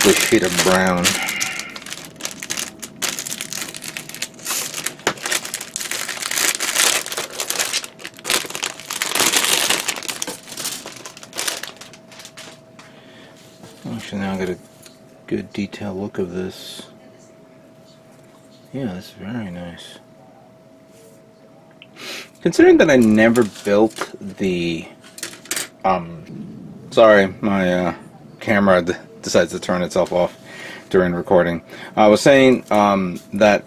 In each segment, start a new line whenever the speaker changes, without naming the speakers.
ugly shade of brown. Actually, now I got a good detailed look of this. Yeah, that's very nice. Considering that I never built the sorry, my camera decides to turn itself off during recording. I was saying that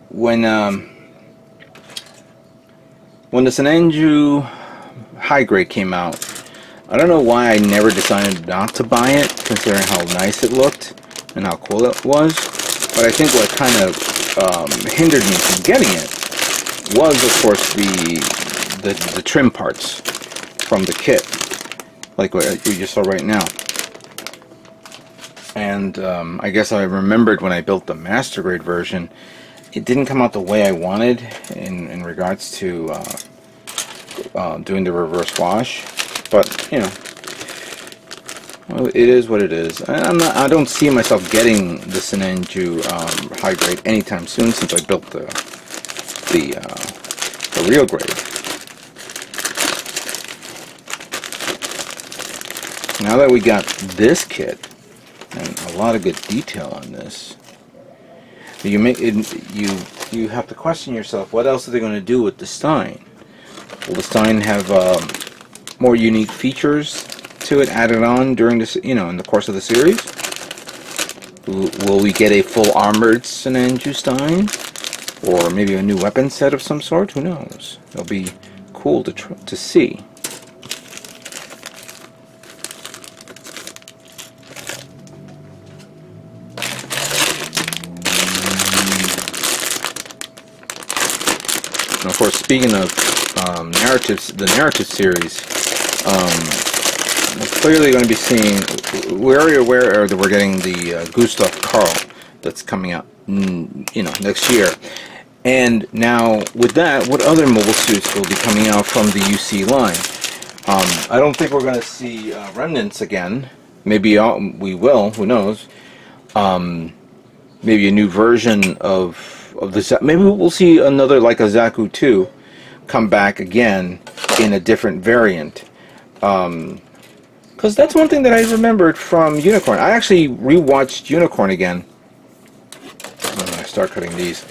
when the Sinanju high grade came out, I don't know why I never decided not to buy it, considering how nice it looked and how cool it was. But I think what kind of hindered me from getting it was, of course, the trim parts from the kit, like what you just saw right now. And I guess I remembered when I built the master grade version, it didn't come out the way I wanted in regards to doing the reverse wash. But you know, well, it is what it is. I don't see myself getting the Sinanju high grade anytime soon, since I built the real grade. Now that we got this kit and a lot of good detail on this, you have to question yourself: what else are they going to do with the Stein? Will the Stein have more unique features to it added on during this, in the course of the series? Will we get a full armored Sinanju Stein, or maybe a new weapon set of some sort? Who knows? It'll be cool to see. And of course, speaking of narratives, the narrative series. We're clearly going to be seeing. We're already aware that we're getting the Gustav Karl that's coming out, next year. And now, with that, what other mobile suits will be coming out from the UC line? I don't think we're going to see remnants again. Maybe we will. Who knows? Maybe a new version of the. Maybe we'll see another, like a Zaku 2, come back again in a different variant. Because that's one thing that I remembered from Unicorn. I actually rewatched Unicorn again. When I start cutting these,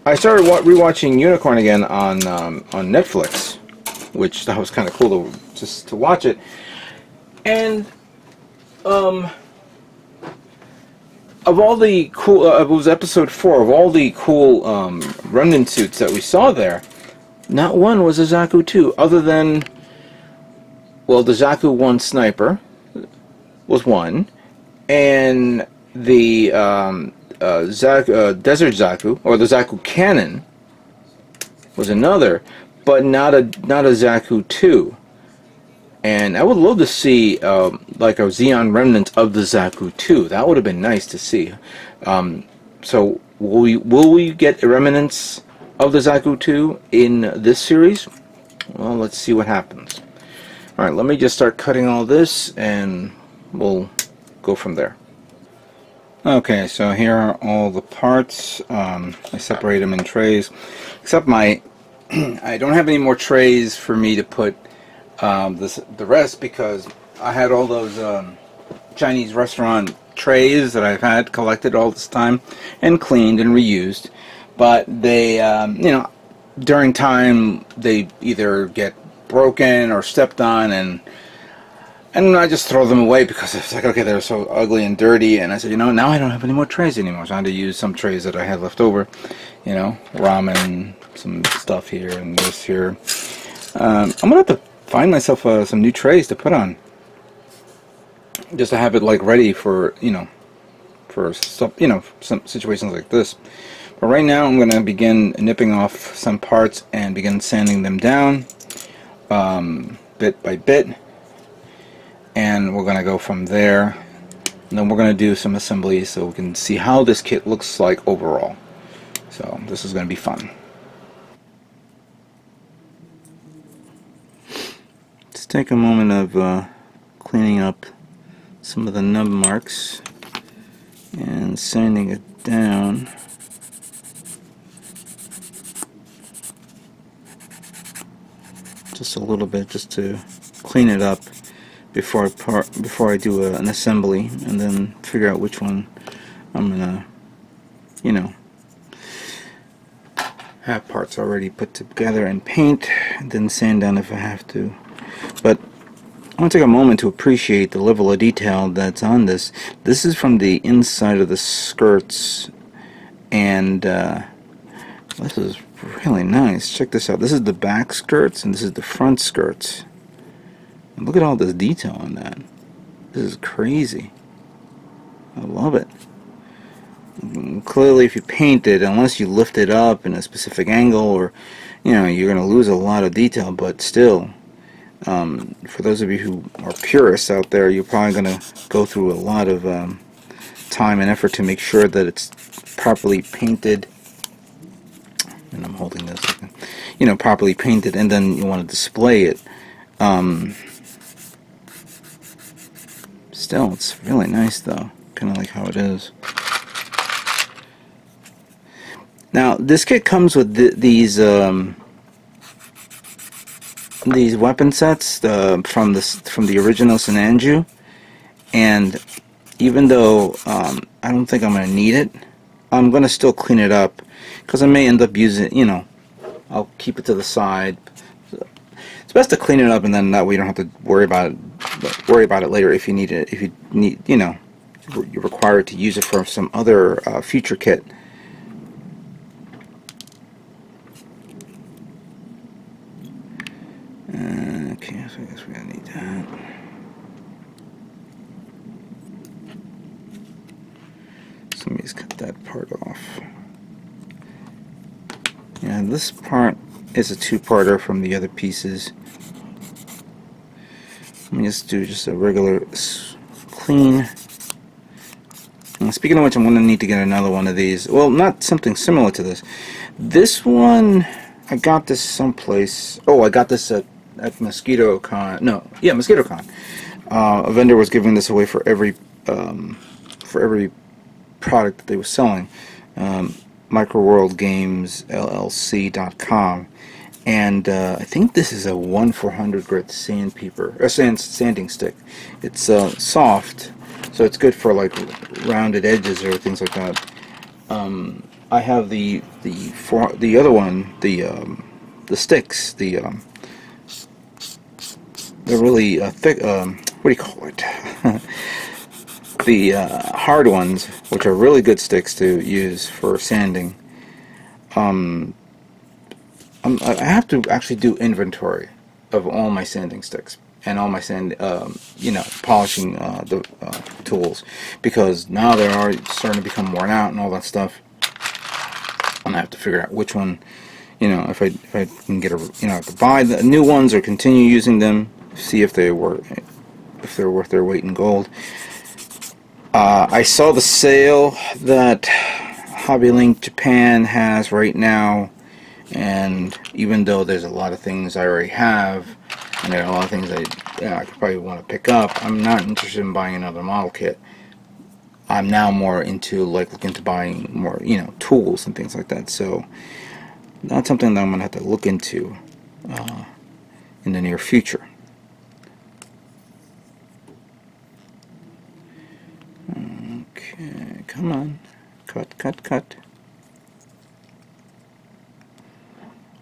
I started rewatching Unicorn again on Netflix, which that was kind of cool just to watch it. And of all the cool, it was episode 4. Of all the cool remnant suits that we saw there, not one was a Zaku 2, other than, well, the Zaku 1 Sniper was one, and the Desert Zaku, or the Zaku Cannon, was another, but not a Zaku 2. And I would love to see like a Xeon remnant of the Zaku 2. That would have been nice to see. So will we get remnants of the Zaku 2 in this series? Well, let's see what happens. Alright, let me just start cutting all this and we'll go from there. Okay, so here are all the parts. I separate them in trays, except I don't have any more trays for me to put the rest, because I had all those Chinese restaurant trays that I've had collected all this time and cleaned and reused, but they during time they either get broken or stepped on, and I just throw them away because it's like, okay, they're so ugly and dirty. And I said, now I don't have any more trays anymore, so I had to use some trays that I had left over, ramen, some stuff here and this here. I'm gonna have to find myself some new trays to put on, just to have it like ready for for some some situations like this. But right now I'm gonna begin nipping off some parts and begin sanding them down bit by bit, and we're gonna go from there. And then we're gonna do some assemblies so we can see how this kit looks like overall. So this is gonna be fun. Let's take a moment of cleaning up some of the nub marks and sanding it down. Just a little bit, just to clean it up before I do an assembly, and then figure out which one I'm gonna, you know, have parts already put together and paint, and then sand down if I have to. But I want to take a moment to appreciate the level of detail that's on this. This is from the inside of the skirts, and this is really nice. Check this out. This is the back skirts, and this is the front skirts. And look at all this detail on that. This is crazy. I love it. Clearly, if you paint it, unless you lift it up in a specific angle, or you're going to lose a lot of detail. But still, for those of you who are purists out there, you're probably going to go through a lot of time and effort to make sure that it's properly painted. And I'm holding this, properly painted, and then you want to display it. Still, it's really nice though. Kind of like how it is. Now, this kit comes with these weapon sets from the original Sinanju, and even though I don't think I'm going to need it, I'm going to still clean it up, because I may end up using, I'll keep it to the side. It's best to clean it up, and then that way you don't have to worry about it later if you need it. If you need, you're required to use it for some other future kit. Okay, so I guess we're gonna need that. So let me just cut that part off. Yeah, this part is a two-parter from the other pieces. Let me just do a regular clean. And speaking of which, I'm going to need to get another one of these. Well, not something similar to this. This one, I got this someplace. Oh, I got this at MosquitoCon. No, yeah, MosquitoCon. A vendor was giving this away for every product that they were selling. MicroWorldGamesLLC.com. And I think this is a 1/400 grit sandpaper, sanding stick. It's soft, so it's good for like rounded edges or things like that. I have the other one, the sticks, they're really thick. What do you call it? The hard ones, which are really good sticks to use for sanding. I have to actually do inventory of all my sanding sticks and all my polishing the tools, because now they are starting to become worn out and all that stuff. And I have to figure out which one, if I can get I could buy the new ones or continue using them, see if they're worth their weight in gold. I saw the sale that HobbyLink Japan has right now. And even though there's a lot of things I already have, and there are a lot of things I could probably want to pick up, I'm not interested in buying another model kit. I'm now more into looking to buying more, tools and things like that. So that's something that I'm gonna have to look into in the near future. Okay, come on, cut.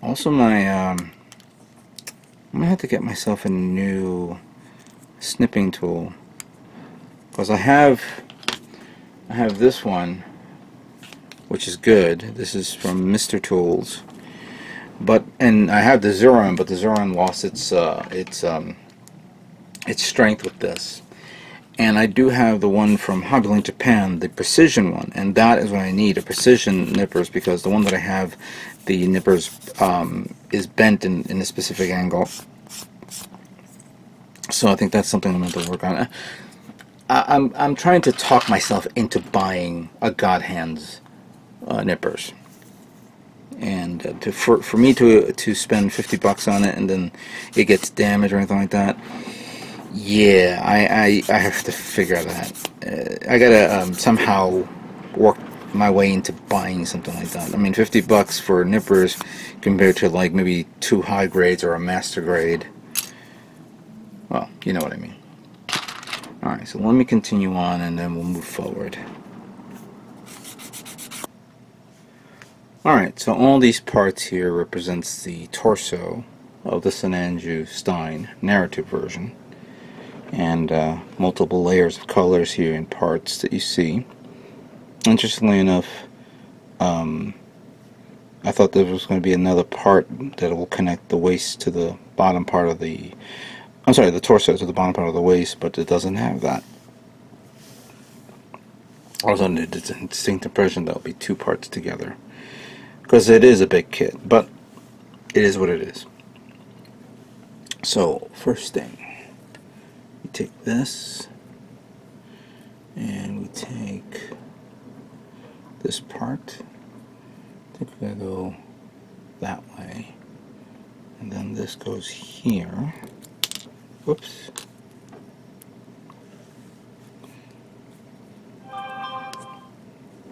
Also, I'm gonna have to get myself a new snipping tool, because I have this one, which is good. This is from Mr. Tools, and I have the Zeron, but the Zeron lost its strength with this. And I do have the one from HobbyLink Japan, the precision one, and that is what I need, a precision nippers, because the one that I have, the nippers is bent in a specific angle. So I think that's something I'm going to work on. I'm trying to talk myself into buying a God Hands nippers, and for me to spend $50 on it and then it gets damaged or anything like that. Yeah, I have to figure that. I gotta somehow work my way into buying something like that. I mean, $50 for nippers compared to like maybe 2 high grades or a master grade. Well, you know what I mean. Alright, so let me continue on and then we'll move forward. Alright, so all these parts here represents the torso of the Sinanju Stein Narrative version. And multiple layers of colors here and parts that you see. Interestingly enough, I thought there was going to be another part that will connect the waist to the bottom part of the... I'm sorry, the torso to the bottom part of the waist, but it doesn't have that. I was under the distinct impression that would be 2 parts together. Because it is a big kit, but it is what it is. So, first thing, we take this, and we take this part. I think we're going to go that way. And then this goes here. Whoops.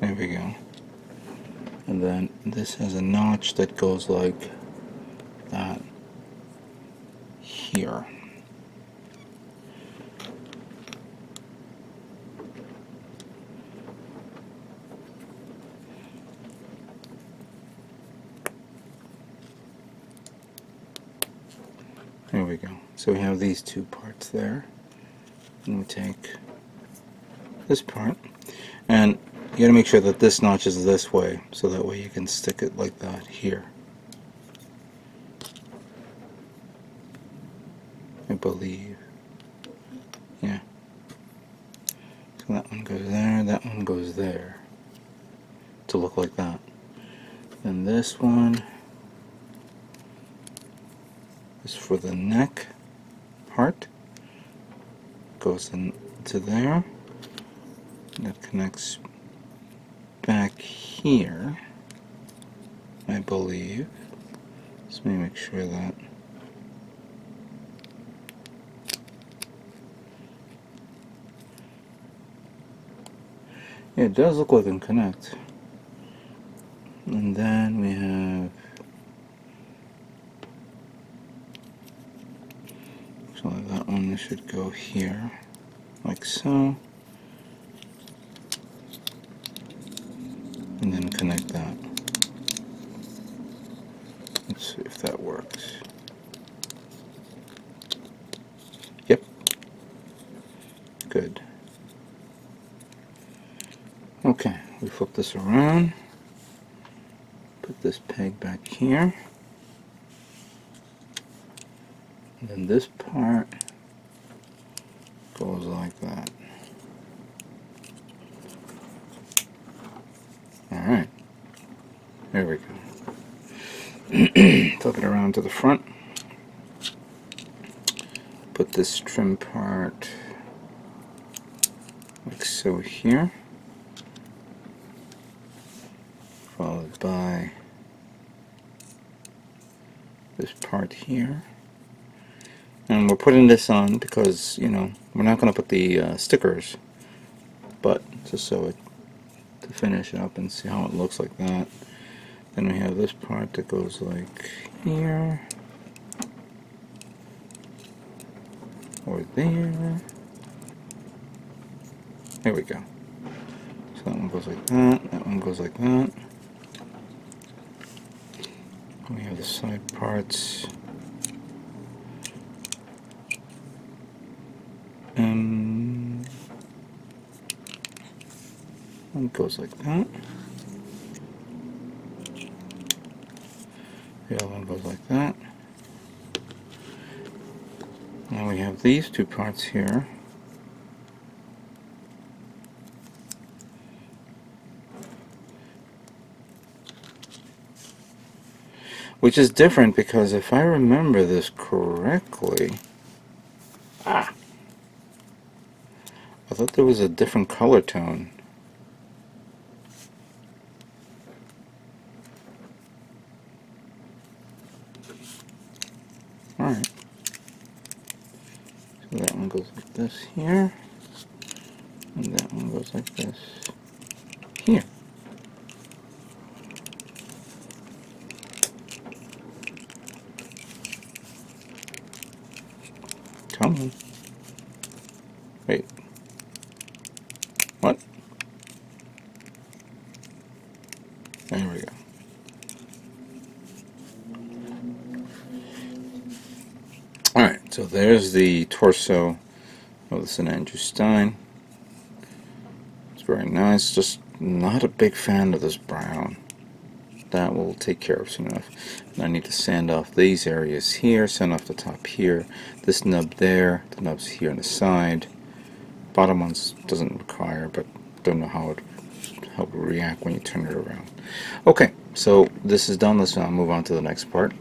There we go. And then this has a notch that goes like that here. There we go. So we have these 2 parts there. And we take this part. And you gotta make sure that this notch is this way, so that way you can stick it like that here. I believe. Yeah. So that one goes there, that one goes there. To look like that. Then this one is for the neck part. Goes into there. That connects back here, I believe. Let me make sure that. Yeah, it does look like it can connect. And then we have. So that one should go here, like so. And then connect that. Let's see if that works. Yep. Good. Okay, we flip this around. Put this peg back here. And then this part goes like that. Alright, there we go. Flip it around to the front. Put this trim part like so here. Followed by this part here. And we're putting this on because, you know, we're not going to put the stickers, but just so it to finish it up and see how it looks like that. Then we have this part that goes like here or there. There we go. So that one goes like that, that one goes like that. We have the side parts. One goes like that. The other one goes like that. Now we have these 2 parts here. Which is different because if I remember this correctly, I thought there was a different color tone. Alright. So that one goes like this here, and that one goes like this here. Come on. Wait. What? There we go. Alright, so there's the torso of the Sinanju Stein. It's very nice, just not a big fan of this brown. That will take care of soon enough. And I need to sand off these areas here, sand off the top here, this nub there, the nubs here on the side. Bottom ones doesn't require, but don't know how it react when you turn it around. Okay, so this is done. Let's now move on to the next part.